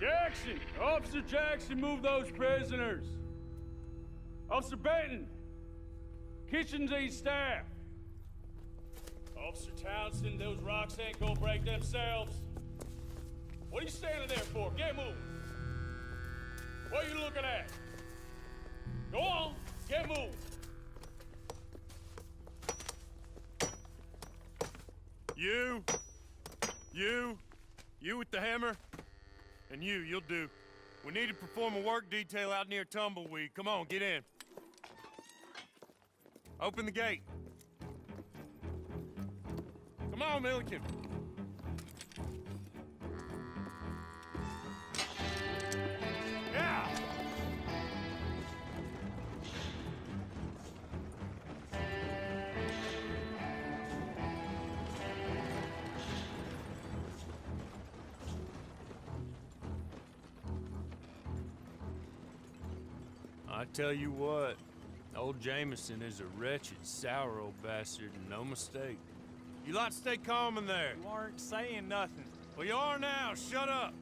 Jackson! Officer Jackson, move those prisoners! Officer Benton! Kitchens and staff! Officer Townsend, those rocks ain't gonna break themselves. What are you standing there for? Get moving! What are you looking at? Go on, get moving! You with the hammer? And you'll do. We need to perform a work detail out near Tumbleweed. Come on, get in. Open the gate. Come on, Milliken. Yeah! I tell you what, old Jameson is a wretched, sour old bastard, and no mistake. You lot stay calm in there. You aren't saying nothing. Well, you are now. Shut up.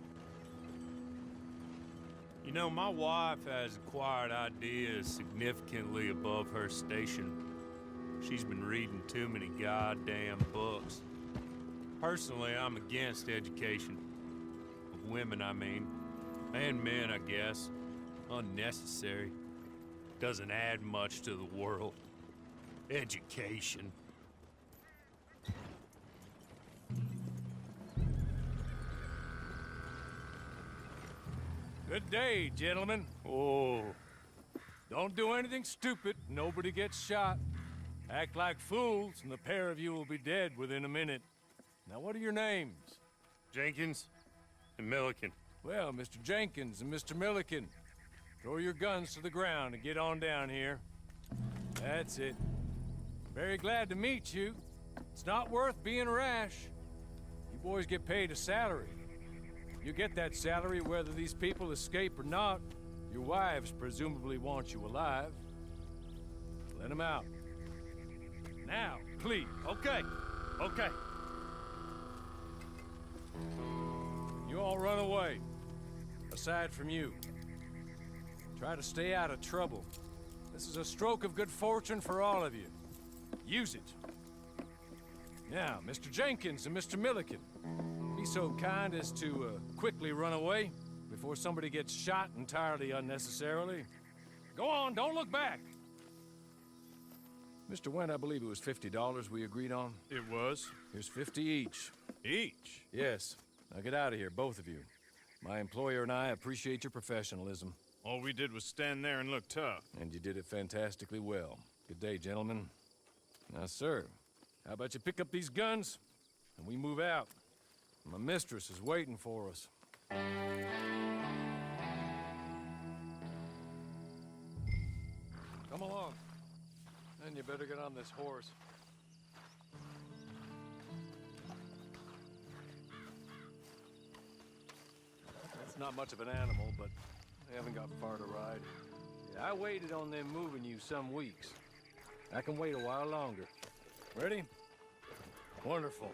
You know, my wife has acquired ideas significantly above her station. She's been reading too many goddamn books. Personally, I'm against education. Of women, I mean. And men, I guess. Unnecessary. Doesn't add much to the world. Education. Good day, gentlemen. Oh. Don't do anything stupid. Nobody gets shot. Act like fools, and the pair of you will be dead within a minute. Now, what are your names? Jenkins and Milliken. Well, Mr. Jenkins and Mr. Milliken, throw your guns to the ground and get on down here. That's it. Very glad to meet you. It's not worth being rash. You boys get paid a salary. You get that salary whether these people escape or not. Your wives presumably want you alive. Let them out. Now, please. Okay. You all run away. Aside from you. Try to stay out of trouble. This is a stroke of good fortune for all of you. Use it. Now, Mr. Jenkins and Mr. Milliken, be so kind as to quickly run away before somebody gets shot entirely unnecessarily. Go on, don't look back. Mr. Wendt, I believe it was $50 we agreed on. It was. Here's 50 each. Each? Yes. Now get out of here, both of you. My employer and I appreciate your professionalism. All we did was stand there and look tough. And you did it fantastically well. Good day, gentlemen. Now, sir, how about you pick up these guns, and we move out? My mistress is waiting for us. Come along. Then you better get on this horse. It's not much of an animal, but they haven't got far to ride. Yeah, I waited on them moving you some weeks. I can wait a while longer. Ready? Wonderful.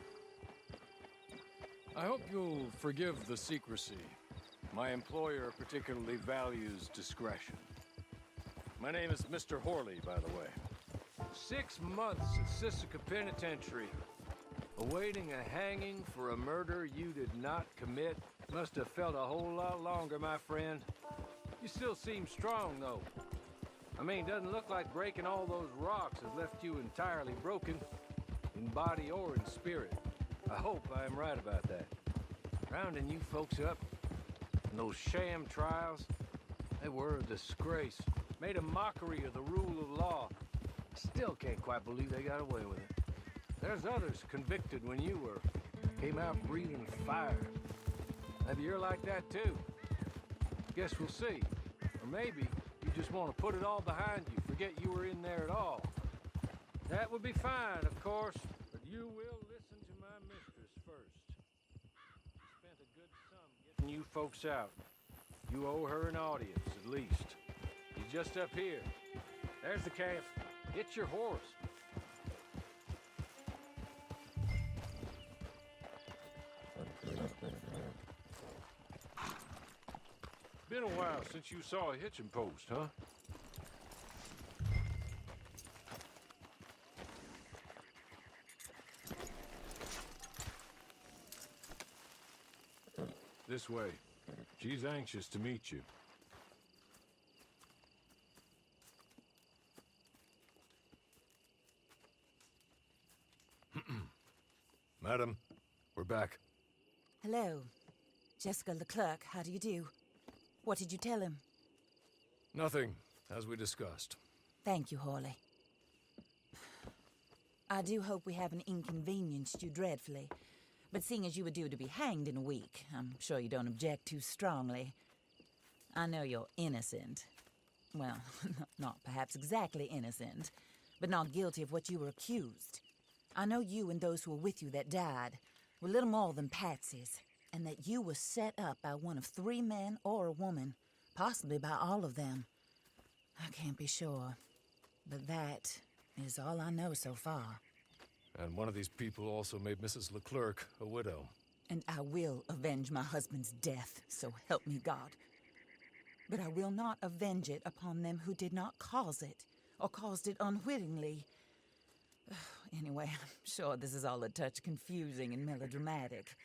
I hope you'll forgive the secrecy. My employer particularly values discretion. My name is Mr. Horley, by the way. 6 months at Sisika Penitentiary, awaiting a hanging for a murder you did not commit. Must have felt a whole lot longer, my friend. You still seem strong, though. I mean, doesn't look like breaking all those rocks has left you entirely broken, in body or in spirit. I hope I am right about that. Rounding you folks up, and those sham trials, they were a disgrace. Made a mockery of the rule of law. Still can't quite believe they got away with it. There's others convicted when you were. Came out breathing fire. Maybe you're like that too. Guess we'll see. Or maybe you just want to put it all behind you, forget you were in there at all. That would be fine, of course, but you will listen to my mistress first. Spent a good sum getting you folks out. You owe her an audience, at least. He's just up here. There's the camp. Get your horse. been a while since you saw a hitching post, huh? This way. She's anxious to meet you. Madam, we're back. Hello. Jessica Leclerc, how do you do? What did you tell him? Nothing, as we discussed. Thank you, Hawley. I do hope we haven't inconvenienced you dreadfully. But seeing as you were due to be hanged in a week, I'm sure you don't object too strongly. I know you're innocent. Well, not perhaps exactly innocent, but not guilty of what you were accused. I know you and those who were with you that died were little more than patsies, and that you were set up by one of 3 men or a woman, possibly by all of them. I can't be sure, but that is all I know so far. And one of these people also made Mrs. Leclerc a widow. And I will avenge my husband's death, so help me God. But I will not avenge it upon them who did not cause it, or caused it unwittingly. Anyway, I'm sure this is all a touch confusing and melodramatic.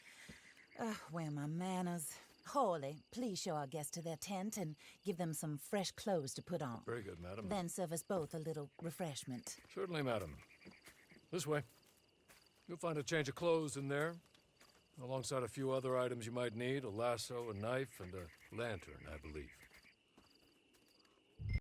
Where are my manners? Hawley, please show our guests to their tent and give them some fresh clothes to put on. Very good, madam. Then serve us both a little refreshment. Certainly, madam. This way. You'll find a change of clothes in there, alongside a few other items you might need, a lasso, a knife, and a lantern, I believe.